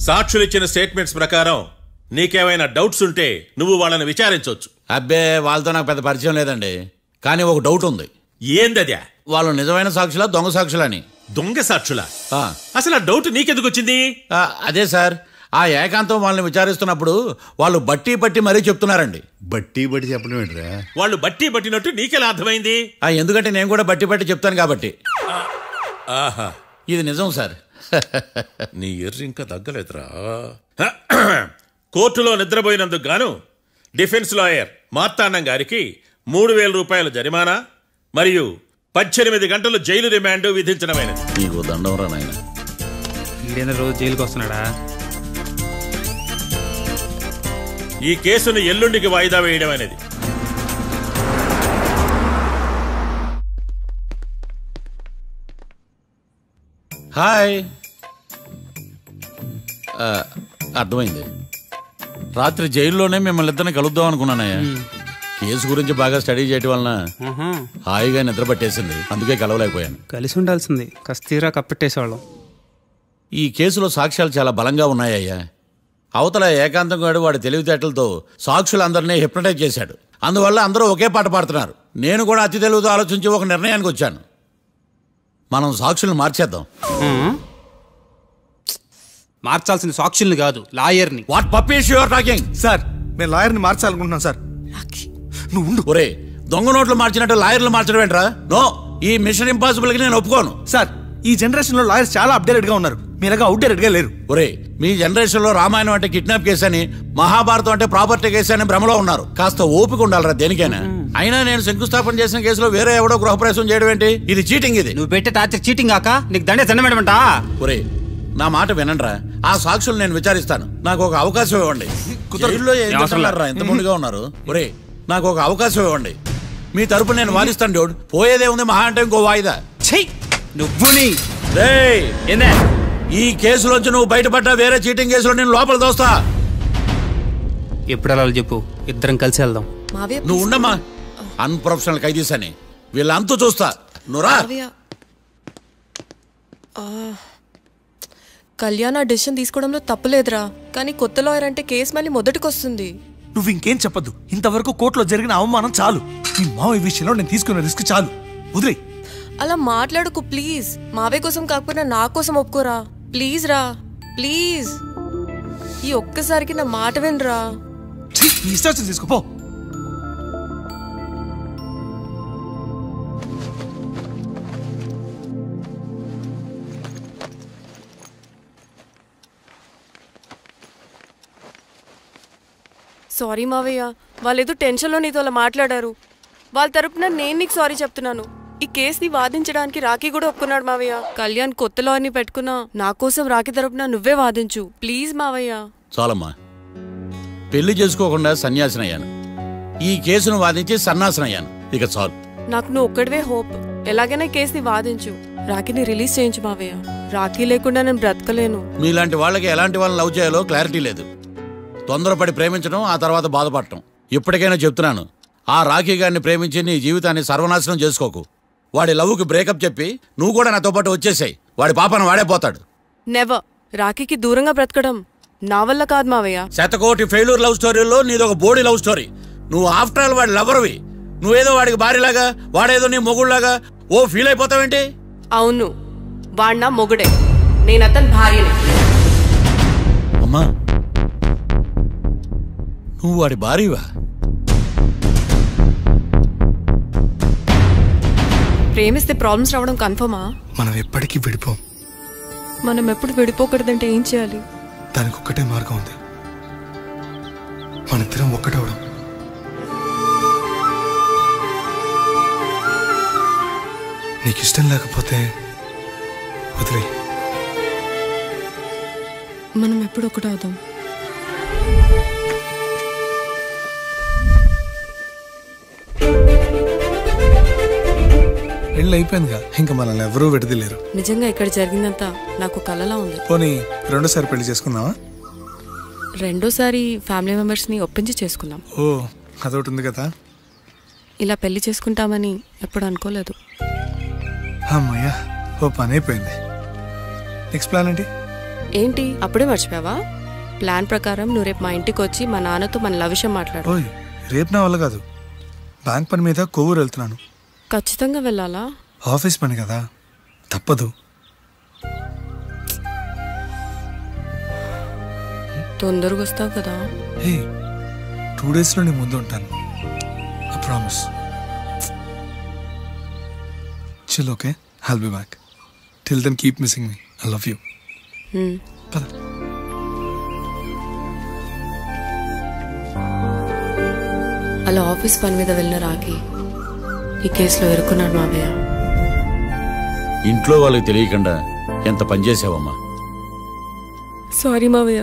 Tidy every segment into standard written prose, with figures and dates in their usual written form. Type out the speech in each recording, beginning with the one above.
సాక్షులు ఇచ్చిన స్టేట్మెంట్స్ ప్రకారం నీకేమైనా డౌట్స్ ఉంటే నువ్వు వాళ్ళని విచారించవచ్చు. అబ్బే, వాళ్ళతో నాకు పెద్ద పరిచయం లేదండి. కానీ ఒక డౌట్ ఉంది. ఏందద్యా? వాళ్ళు నిజమైన సాక్షులా దొంగ సాక్షులని? దొంగ సాక్షులా? అసలు ఆ డౌట్ నీకెందుకు వచ్చింది? అదే సార్, ఆ ఏకాంతం వాళ్ళని విచారిస్తున్నప్పుడు వాళ్ళు బట్టి పట్టి మరీ చెప్తున్నారండి. బట్టి బట్టి చెప్పడం ఏంట్రా? వాళ్ళు బట్టి పట్టినట్టు నీకెలా అర్థమైంది? ఎందుకంటే నేను కూడా బట్టి పట్టి చెప్తాను కాబట్టి. ఆహా, ఇది నిజం సార్. నీ ఎర్రి ఇంకా తగ్గలేదురా. కోర్టులో నిద్రపోయినందుకు గాను డిఫెన్స్ లాయర్ మార్తాండం గారికి 3,000 రూపాయల జరిమానా మరియు 18 గంటలు జైలు రిమాండ్ విధించడమైనది. నీకు దండం రా నాయన. ఈడేనా రోజు జైలుకి వస్తున్నాడా? ఈ కేసును ఎల్లుండికి వాయిదా వేయడం అనేది. హాయ్. అర్థమైంది. రాత్రి జైల్లోనే మిమ్మల్ని ఇద్దరిని కలుద్దాం అనుకున్నానయ్యా. కేసు గురించి బాగా స్టడీ చేయడం వలన హాయిగా నిద్ర పట్టేసింది, అందుకే కలవలేకపోయాను. కలిసి ఉండాల్సింది, కస్తీరా కప్పెట్టేసేవాళ్ళం. ఈ కేసులో సాక్ష్యాలు చాలా బలంగా ఉన్నాయ్యా. అవతల ఏకాంతం గాడు వాడి తెలివితేటలతో సాక్షులందరినీ హిప్నటైజ్ చేశాడు. అందువల్ల అందరూ ఒకే పాట పాడుతున్నారు. నేను కూడా అతి తెలివితో ఆలోచించి ఒక నిర్ణయానికి వచ్చాను. మనం సాక్షులను మార్చేద్దాం. మార్చాల్సిన సాక్షుల్ని కాదు, లాయర్ని. What puppies you are talking? Sir, మేము లాయర్ని మార్చాలనుకుంటున్నాం సార్. నువ్వు ఉండు. ఒరే, దొంగ నోట్లు మార్చినట్టు లాయర్లు మార్చడం ఏంట్రా? నో, ఈ మిషన్ ఇంపాసిబుల్ కి నేను ఒప్పుకోను. సార్, ఈ జనరేషన్ లో లాయర్స్ చాలా అప్డేటెడ్ గా ఉన్నారు, మీరుగా అవుట్డేటెడ్ గా లేరు. ఒరే, మీ జనరేషన్ లో రామాయణం అంటే కిడ్నాప్ కేసు అని, మహాభారతం అంటే ప్రాపర్టీ కేసు అని భ్రమలో ఉన్నారు. కాస్త ఓపిక ఉండాలరా దేనికైనా. అయినా నేను శంకుస్థాపన చేసిన కేసులో వేరే ఎవడో గృహప్రవేశం చేయడం ఏంటి? ఇది చీటింగ్. ఇది నువ్వు పెట్టే టార్చర్ చీటింగ్ కాక నీకు దండే దండమేడమంటా? ఒరే, నా మాట వినండిరా. ఆ సాక్షులు నేను విచారిస్తాను. నాకు ఒక అవకాశం ఇవ్వండి. ఎంత ముందుగా ఉన్నారు. ఒరే, నాకు ఒక అవకాశం ఇవ్వండి. మీ తరపు నేను వాదిస్తాను. డోడ్ పోయేదే ఉంది, మహా అంటే ఇంకో వాయిదా. ఈ కేసులోంచి నువ్వు బయటపడ్డా వేరే చీటింగ్ కేసులో నేను లోపల దోస్తా. ఎప్పుడు అలా చెప్పు, ఇద్దరం కలిసి వెళ్దాం. నువ్వు ఉండమ్మా, అన్ప్రొఫెషనల్ ఖైదీస్ అని వీళ్ళంతా చూస్తా. నువ్వురా. కళ్యాణ్ ఆ డెసిషన్ తీసుకోవడంలో తప్పులేదురా, కానీ కొత్త లాయర్ అంటే కేసు మళ్ళీ మొదటికి వస్తుంది. నువ్వు ఇంకేం చెప్పద్దు. ఇంతవరకు కోర్టులో జరిగిన అవమానం చాలు. ఈ మావయ్య విషయంలో నేను తీసుకున్న రిస్క్ చాలు. వదిలే. అలా మాట్లాడుకు ప్లీజ్. మావయ్య కోసం కాకపోయినా నా కోసం ఒప్పుకోరా ప్లీజ్ రా, ప్లీజ్. ఈ ఒక్కసారికి నా మాట వినరా. ఇష్టం తీసుకోపో. సారీ మావయ్య, వాళ్ళేదో టెన్షన్లో నీతో అలా మాట్లాడారు. వాళ్ళ తరపున నేను నీకు సారీ చెప్తున్నాను. ఈ కేసుని వాదించడానికి రాఖీ కూడా ఒప్పుకున్నాడు మావయ్య. కళ్యాణ్ కొత్త లాయర్ని పెట్టుకున్నా నా కోసం రాఖీ తరపున నువ్వే వాదించు ప్లీజ్ మావయ్య. చాలమ్మా, పెళ్లి చేసుకోకుండా సన్యాసినయ్యాను. ఈ కేసును వాదించి సన్నాసనయ్యాను. ఇక చాలు. నాకు నువ్వు ఒక్కడివే హోప్. ఎలాగైనా కేసుని వాదించు, రాఖీని రిలీజ్ చేయించు మావయ్య. రాఖీ లేకుండా నేను బ్రతకలేను. మీలాంటి వాళ్ళకి ఎలాంటి వాళ్ళని లవ్ చేయాలో క్లారిటీ లేదు. తొందరపడి ప్రేమించడం, ఆ తర్వాత బాధపడటం. ఇప్పటికైనా చెప్తున్నాను, ఆ రాఖీ గారిని ప్రేమించి నీ జీవితాన్ని సర్వనాశనం చేసుకోకు. వాడి లవ్కి బ్రేకప్ చెప్పి నువ్వు కూడా నాతో పాటు వచ్చేసాయి. వాడి పాపను వాడే పోతాడు. నెవర్. రాఖీకి దూరంగా బ్రతకడం నా వల్ల కాదు మావయ్య. శతకోటి ఫెయిల్యూర్ లవ్ స్టోరీలో నీదొక బోడీ లవ్ స్టోరీ. నువ్వు ఆఫ్టర్ ఆల్ వాడి లవర్వి. నువ్వేదో వాడికి భార్యలాగా, వాడేదో నీ మొగుళ్లాగా ఓ ఫీల్ అయిపోతావేంటి? అవును, వాడు నా మొగుడే, నేను అతని భార్యని. అమ్మా, నువ్వు వాడి భార్యవా? ప్రేమిస్తే ప్రాబ్లమ్స్ రావడం కన్ఫర్మా? మనం ఎప్పటికీ విడిపోం. మనం ఎప్పుడు విడిపోకూడదంటే ఏం చేయాలి? దానికి ఒక్కటే మార్గం ఉంది, మనిద్దరం ఒక్కటవడం. నీకు ఇష్టం లేకపోతే వదిలే. మనం ఎప్పుడు ఒకటవుదాం. పెళ్ళి అయిపోయిందిగా, ఇంకా మనల్ని ఎవరూ విడదలేరు. నిజంగా ఇక్కడ జరిగిందంతా నాకు కలలా ఉంది. పోనీ రెండోసారి పెళ్లి చేసుకుందామా? రెండోసారి ఫ్యామిలీ మెంబర్స్ ని ఒప్పించి చేసుకుందాం. ఓ, అదొకటి ఉంది కదా. ఇలా పెళ్లి చేసుకుంటామని ఎప్పుడు అనుకోలేదు. అమ్మయ్యా, ఓ పని అయిపోయింది. నెక్స్ట్ ప్లాన్ ఏంటి? ఏంటి అప్పుడే మర్చిపోయావా? ప్లాన్ ప్రకారం నువ్వు రేపు మా ఇంటికి వచ్చి మా నాన్నతో మన లవ్ విషయం మాట్లాడు. ఓయ్ రేపు నా వల్ల కాదు, బ్యాంక్ పని మీద కొవ్వూరు వెళ్తున్నాను. ఖచ్చితంగా వెళ్ళాలా? ఆఫీస్ పని కదా, తప్పదు. తొందరగా వస్తావు కదా? హే 2 daysలో నీ ముందు ఉంటాను, I promise. Chill, okay? I'll be back. Till then keep missing me. I love you. పద. అలా ఆఫీస్ పని మీద వెళ్ళిన రాకి ఈ కేసులో ఇరుక్కున్నాడు మావయ్య. ఇంట్లో వాళ్ళకి తెలియకుండా ఎంత పనిచేసావమ్మా. సారీ మావయ్య,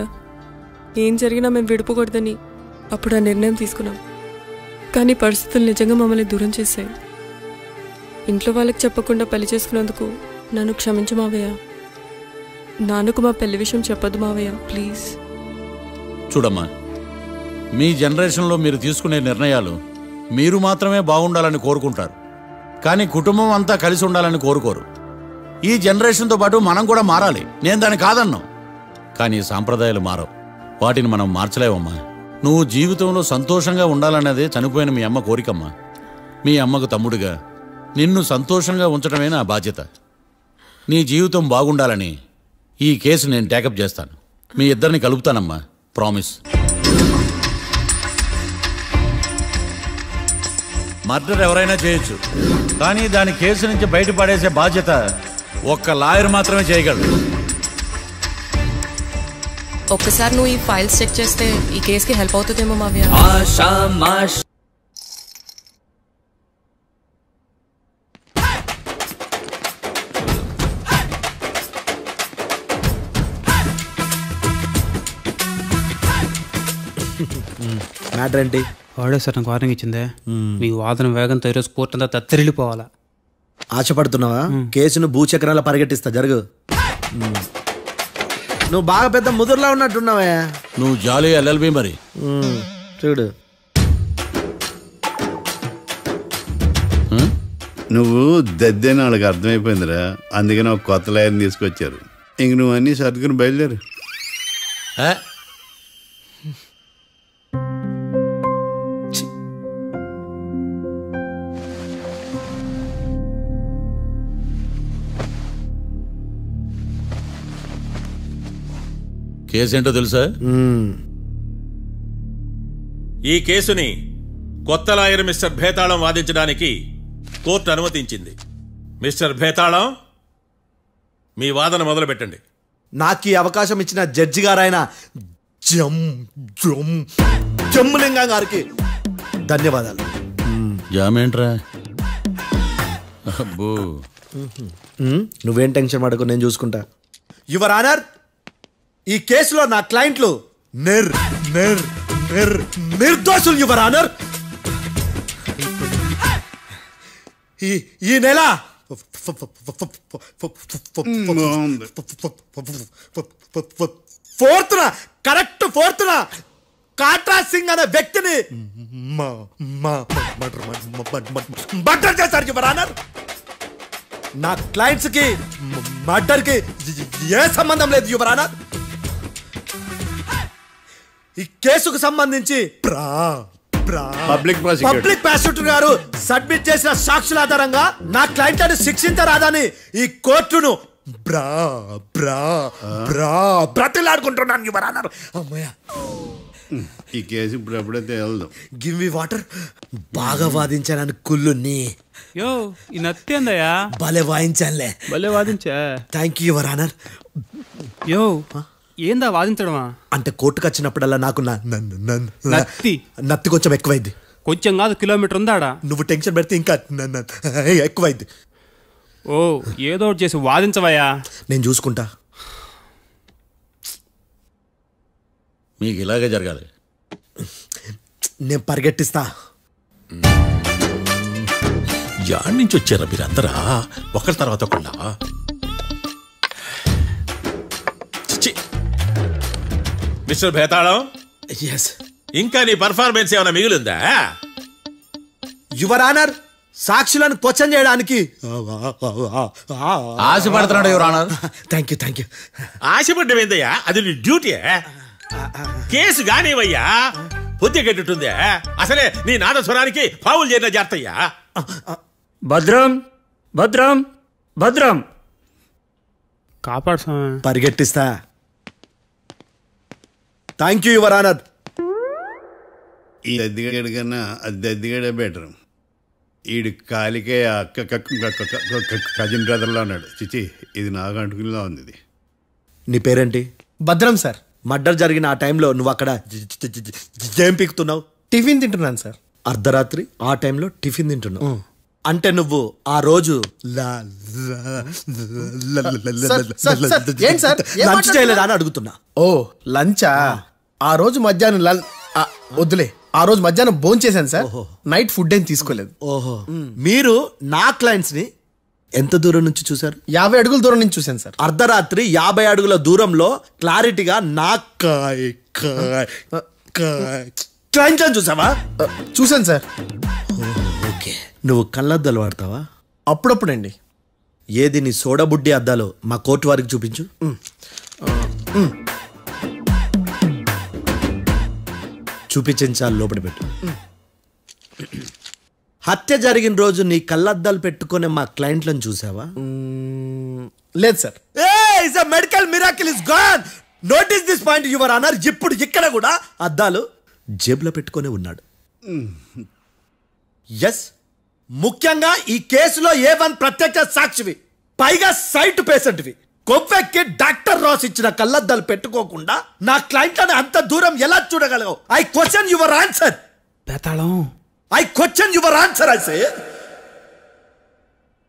ఏం జరిగినా మేము విడిపోకూడదని అప్పుడు ఆ నిర్ణయం తీసుకున్నాం. కానీ పరిస్థితులు నిజంగా మమ్మల్ని దూరం చేశాయి. ఇంట్లో వాళ్ళకి చెప్పకుండా పెళ్లి చేసుకున్నందుకు నన్ను క్షమించు మావయ్య. నాన్నకు మా పెళ్లి విషయం చెప్పొద్దు మావయ్య, ప్లీజ్. చూడమ్మా, మీ జనరేషన్లో మీరు తీసుకునే నిర్ణయాలు మీరు మాత్రమే బాగుండాలని కోరుకుంటారు, కానీ కుటుంబం అంతా కలిసి ఉండాలని కోరుకోరు. ఈ జనరేషన్తో పాటు మనం కూడా మారాలి, నేను దాన్ని కాదన్నాం. కానీ సాంప్రదాయాలు మారవు, వాటిని మనం మార్చలేవమ్మా. నువ్వు జీవితంలో సంతోషంగా ఉండాలన్నదే చనిపోయిన మీ అమ్మ కోరికమ్మా. మీ అమ్మకు తమ్ముడిగా నిన్ను సంతోషంగా ఉంచడమే నా బాధ్యత. నీ జీవితం బాగుండాలని ఈ కేసు నేను టేకప్ చేస్తాను. మీ ఇద్దరిని కలుపుతానమ్మా, ప్రామిస్. మర్డర్ ఎవరైనా చేయొచ్చు, కానీ దాని కేసు నుంచి బయటపడేసే బాధ్యత ఒక్క లాయర్ మాత్రమే చేయగలడు. ఒక్కసారి నువ్వు ఈ ఫైల్స్ చెక్ చేస్తే ఈ కేసుకి హెల్ప్ అవుతుందేమో మావయ్య. మ్యాటర్ ఏంటి? వాడే సార్ నాకు వార్నింగ్ ఇచ్చిందే, మీ వాదన వేగంతో ఈరోజు కోర్టు అంతా తత్తరిల్లిపోవాలా. ఆశపడుతున్నావా? కేసును భూచక్రాల పరిగెట్టిస్తా, జరుగు. నువ్వు బాగా పెద్ద ముదురులా ఉన్నట్టున్నావే. నువ్వు జాలి ఎల్ఎల్బి మరి. చూడు, నువ్వు దద్దని వాళ్ళకి అర్థమైపోయిందిరా, అందుకని ఒక కొత్త లాయర్ని తీసుకొచ్చారు. ఇంక నువ్వు అన్నీ సర్దుకుని బయలుదేరు. కేసేంటో తెలుసా? ఈ కేసుని కొత్త లాయర్ మిస్టర్ భేతాళం వాదించడానికి కోర్టు అనుమతించింది. మిస్టర్ భేతాళం, మీ వాదన మొదలు పెట్టండి. నాకు ఈ అవకాశం ఇచ్చిన జడ్జి గారైన జమ్ములింగం గారికి ధన్యవాదాలు. జామేంట్రా? అబ్బో, నువ్వేం టెన్షన్ పడకు, నేను చూసుకుంటా. యువర్ ఆనర్, ఈ కేసులో నా క్లయింట్లు నిర్దోషులు యువర్ ఆనర్. ఈ నెల 4th correct 4th Katra Singh అనే వ్యక్తిని మర్డర్ చేశారు యువర్ ఆనర్. నా క్లయింట్స్ కి మర్డర్ కి ఏ సంబంధం లేదు యువర్ ఆనర్. ఈ కేసుకు సంబంధించి పబ్లిక్ ప్రాసిక్యూటర్ గారు సబ్మిట్ చేసిన సాక్షుల ఆధారంగా నా క్లయింట్ అని శిక్షించరాదని ఈ కోర్టును బ్రతిలాడుకుంటున్నాను యువర్ ఆనర్. అమ్మయ్య, ఈ కేసు ఇప్పుడు ఎప్పుడైతే వెళ్దాం. Give me water. బాగా వాదించానని కుళ్ళుని. యో ఈ నత్తి అందయ్యా, భలే వాయించానులే. భలే వాదించా. Thank you your honour. యో ఏందా వాదించడమా? అంటే కోర్టుకు వచ్చినప్పుడల్లా నాకు నత్తి కొంచెం ఎక్కువైంది. కొంచెం కాదు, కిలోమీటర్ ఉందాడా. నువ్వు టెన్షన్ పెడితే ఇంకా ఎక్కువైంది. ఓ ఏదో ఒకటి చేసి వాదించవయ్యా. నేను చూసుకుంటా. మీకు ఇలాగే జరగాలి. నేను పరిగెట్టిస్తా. యాడ్ నుంచి వచ్చారా మీరందరా ఒకరి తర్వాత ఒకళ్ళ? మిస్టర్ భేతాళం, ఇంకా నీ పర్ఫార్మెన్స్ ఏమైనా మిగిలిందా? యువర్ ఆనర్, సాక్షులను క్వశ్చన్ చేయడానికి ఆశపడుతున్నాడు యువర్ ఆనర్. Thank you. ఆశపడ్డమేందయ్యా, అది నీ డ్యూటీ. కేసు గానేవయ్యా, బుద్ధి గట్టుందే. అసలే నీ నాదస్వరానికి పావులు చేరిన జాగ్రత్తయ్యా. భద్రం భద్రం భద్రం కాపాడు స్వామి. పరిగెట్టిస్తా. Thank you your honour. ఈ దద్దిగడి కన్నా అది దద్దిగడే బెటర్. ఈడు కాలికే కజిన్ బ్రదర్లో ఉన్నాడు. చిచి, ఇది నాకు అంటుకునిలా ఉంది. ఇది నీ పేరేంటి? భద్రం సార్. మర్డర్ జరిగిన ఆ టైంలో నువ్వు అక్కడ ఏం పీకుతున్నావు? టిఫిన్ తింటున్నాను సార్. అర్ధరాత్రి ఆ టైంలో టిఫిన్ తింటున్నావు అంటే నువ్వు ఆ రోజు లంచ్ చేయలేదా అని అడుగుతున్నా. ఓ లంచా? ఆ రోజు మధ్యాహ్నం వద్దులే, ఆ రోజు మధ్యాహ్నం భోజనం చేశాను సార్. నైట్ ఫుడ్ ఏం తీసుకోలేదు. ఓహో, మీరు నా క్లయింట్స్ ని ఎంత దూరం నుంచి చూసారు? 50 అడుగుల దూరం నుంచి చూశాను సార్. అర్ధరాత్రి 50 అడుగుల దూరంలో క్లారిటీగా నా క్లయింట్స్ అని చూసావా? చూశాను సార్. ఓకే, నువ్వు కళ్ళద్దాలు వాడతావా? అప్పుడప్పుడండి. ఏది నీ సోడబుడ్డి అద్దాలు మా కోర్టు వారికి చూపించు. చూపించాలి, లోపల పెట్టు. హత్య జరిగిన రోజు నీ కళ్ళద్దాలు పెట్టుకునే మా క్లయింట్లను చూసావా? లేదు sir. Medical miracle is gone. Notice this point your honour. ఇప్పుడు ఇక్కడ కూడా అద్దాలు జేబులో పెట్టుకొని ఉన్నాడు. ఎస్, ముఖ్యంగా ఈ కేసులో A1 ప్రత్యక్ష సాక్షివి, పైగా సైట్ పేషెంట్వి. కొవ్వెక్కి డాక్టర్ రాస్ ఇచ్చిన కళ్ళద్దాలు పెట్టుకోకుండా నా క్లయింట్లను అంత దూరం ఎలా చూడగలవు? I question your answer. బేతాళం. I question your answer. I say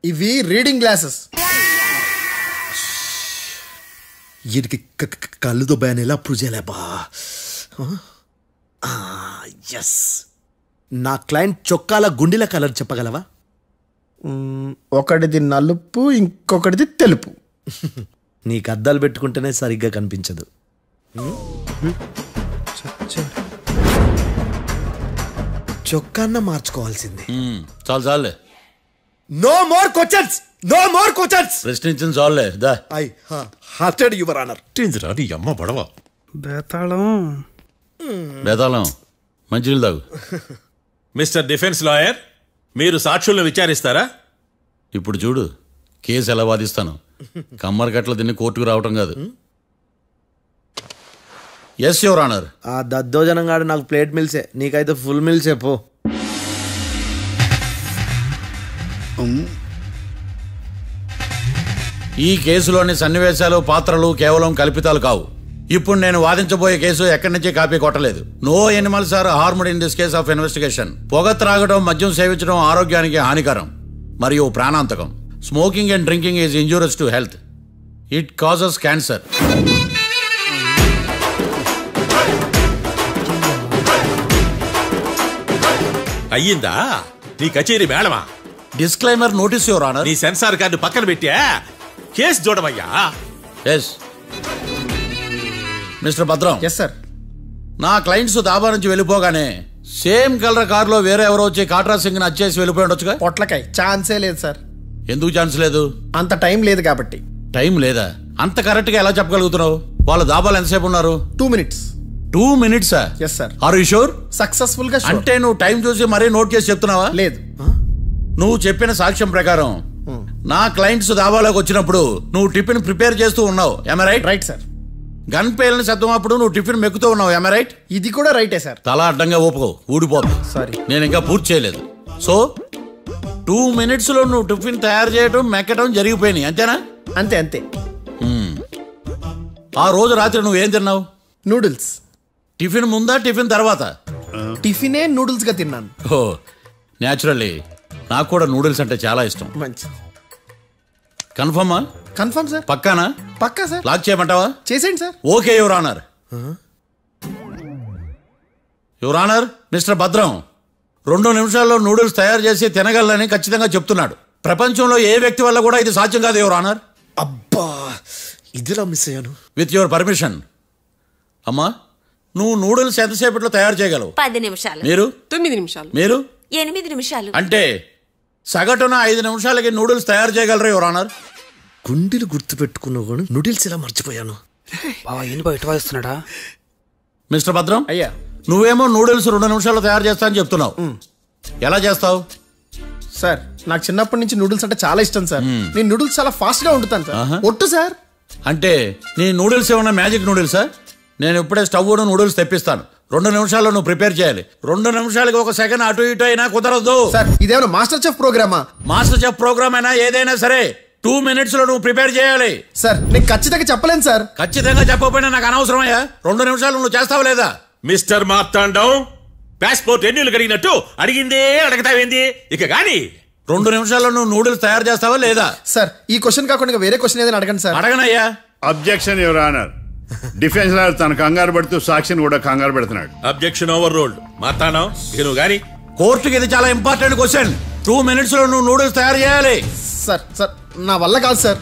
ఇవి రీడింగ్ గ్లాసెస్. వీడికి కళ్ళు దుబ్బాయని ఎలా ప్రూవ్ చేయలేబా? ఎస్, నా క్లయింట్ చొక్కాల గుండెల కలర్ చెప్పగలవా? ఒకటిది నలుపు, ఇంకొకటిది తెలుపు. నీకు అద్దాలు పెట్టుకుంటేనే సరిగ్గా కనిపించదు. చొక్కాన్న మార్చుకోవాల్సింది. చాలే. No more questions, no more questions. ప్రశ్నించింది చాలులే. దా ఐ హార్టెడ్ యువర్ ఆనర్. నీ అమ్మ బడవ. బేతాళం. బేతాళం, మంచినీళ్ళు తాగు. మిస్టర్ డిఫెన్స్ లాయర్, మీరు సాక్షులను విచారిస్తారా? ఇప్పుడు చూడు, కేసు ఎలా వాదిస్తాను. కమ్మరి కట్టలు తిని కోర్టుకు రావటం కాదు. Yes your honour. ఆ దద్దోజనంగాడు నాకు ప్లేట్ మిల్సే, నీకైతే ఫుల్ మిల్సే పో. ఈ కేసులోని సన్నివేశాలు, పాత్రలు కేవలం కల్పితాలు కావు. ఇప్పుడు నేను వాదించబోయే కేసు ఎక్కడి నుంచి కాపీ కొట్టలేదు. No animals are harmed in this case of investigation. పొగ త్రాగడం, మద్యం సేవించడం ఆరోగ్యానికి హానికరం మరియు ప్రాణాంతకం. Smoking and drinking is injurious to health. It causes cancer. అయ్యిందా నీ కచేరీ మేడమా? Disclaimer notice your honour. నీ సెన్సార్ కార్డు పక్కన పెట్టా కేసు చూడమయ్యా. Yes mister Bhadram. Yes sir. నా క్లయింట్స్ దాబా నుంచి వెళ్ళిపోగానే సేమ్ కలర్ కారులో వేరే ఎవరో వచ్చి కాట్రా సింగ్ వచ్చేసి వెళ్ళిపోయి ఉండొచ్చుగా? పొట్లకాయ ఛాన్సే లేదు సార్. ఎందుకు ఛాన్స్ లేదు? అంత టైం లేదు కాబట్టి. టైం లేదా? అంత కరెక్ట్ గా ఎలా చెప్పగలుగుతున్నావు? వాళ్ళు దాబాలు ఎంతసేపు ఉన్నారు? 2 minutes. 2 minutes? Yes sir. Are you sure? సక్సెస్ఫుల్ గా. అంటే నువ్వు టైం చూసి మరీ నోట్ చేసి చెప్తున్నావా? లేదు. నువ్వు చెప్పిన సాక్ష్యం ప్రకారం నా క్లయింట్స్ దాబాలోకి వచ్చినప్పుడు నువ్వు టిఫిన్ ప్రిపేర్ చేస్తూ ఉన్నావు. am I right? Right sir. Gun పేలిన శబ్దం అప్పుడు నువ్వు టిఫిన్ మెక్కుతూ ఉన్నావు. am I right? ఇది కూడా రైటే సార్. తల అడ్డంగా ఊపుకో, ఊడిపోదు. సారీ, నేను ఇంకా పూర్తి చేయలేదు. సో 2 minutes లో నువ్వు టిఫిన్ తయారు చేయడం, మెక్కడం జరిగిపోయినాయి, అంతేనా? అంతే అంతే. ఆ రోజు రాత్రి నువ్వేం తిన్నావు? నూడిల్స్. టిఫిన్ ముందా, టిఫిన్ తర్వాత? టిఫినే నూడిల్స్ గా తిన్నాను. ఓ న్యాచురల్లీ నాకు కూడా నూడిల్స్ అంటే చాలా ఇష్టం. మంచి. కన్ఫర్మా? Confirm sir. పక్కానా? పక్కా సార్. లాక్ చేయమంటావా? చేసేయండి sir. Okay your honour. Your honour, mister Bhadram 2 నిమిషాల్లో నూడిల్స్ తయారు చేసి తినగలని ఖచ్చితంగా చెప్తున్నాడు. ప్రపంచంలో ఏ వ్యక్తి వల్ల కూడా ఇది సాధ్యం కాదు యువర్ ఆనర్. అబ్బా, ఇదిలా మిస్ అయ్యాను. With your permission. అమ్మా, నువ్వు నూడిల్స్ ఎంతసేపట్లో తయారు చేయగలవు? 10 నిమిషాలు. మీరు? 9 నిమిషాలు. మీరు? 8 నిమిషాలు. అంటే సగటున 5 నిమిషాలకి నూడిల్స్ తయారు చేయగలరు యువర్ ఆనర్. గుండెలు గుర్తు పెట్టుకున్నావు కానీ నూడిల్స్ ఇలా మర్చిపోయాను. బావా ఏంటి బయట వాయిస్తున్నాడా? మిస్టర్ భద్రం, అయ్యా నువ్వేమో నూడిల్స్ 2 నిమిషాల్లో తయారు చేస్తా అని చెప్తున్నావు. ఎలా చేస్తావు? సార్ నాకు చిన్నప్పటి నుంచి నూడిల్స్ అంటే చాలా ఇష్టం సార్. నేను నూడిల్స్ చాలా ఫాస్ట్ గా వండుతాను సార్. ఒట్టు సార్. అంటే నీ నూడిల్స్ ఏమన్నా మ్యాజిక్ నూడిల్సా? నేను ఇప్పుడే స్టవ్ నూడిల్స్ తెప్పిస్తాను. 2 నిమిషాల్లో నువ్వు ప్రిపేర్ చేయాలి. 2 నిమిషాలకి 1 సెకండ్ అటు ఇటు అయినా కుదరదు సార్. ఇదేమైనా మాస్టర్ చెఫ్ ప్రోగ్రామా? మాస్టర్ చెఫ్ ప్రోగ్రామ్ అయినా ఏదైనా సరే 2 minutes లో నువ్వు ప్రిపేర్ చేయాలి. సార్ నేను ఖచ్చితంగా చెప్పలేను సార్. ఖచ్చితంగా చెప్పకపోయినా నాకు అనవసరమయ్యా. 2 నిమిషాలు నువ్వు చేస్తావు లేదా? మిస్టర్ మార్తాండం, పాస్పోర్ట్ ఎన్నిళ్ళు కడిగినట్టు అడిగిందే అడగతావేంది? ఇక గాని 2 నిమిషాల్లో నువ్వు నూడిల్స్ తయారు చేస్తావా లేదా? సార్ ఈ క్వశ్చన్ కాకుండా వేరే క్వశ్చన్ ఏదైనా అడగండి సార్. అడగనయ్యా. Objection your honour. Defence lawyer తన కంగారు పడుతూ సాక్షిని కూడా కంగారు పెడుతున్నాడు. Objection over ruled. మార్తాండం, ఇక నువ్వు గాని. కోర్టుకి ఇది చాలా ఇంపార్టెంట్ క్వశ్చన్. 2 minutes లో నువ్వు నూడిల్స్ తయారు చేయాలి. సార్ సార్ నా వల్ల కాదు సార్.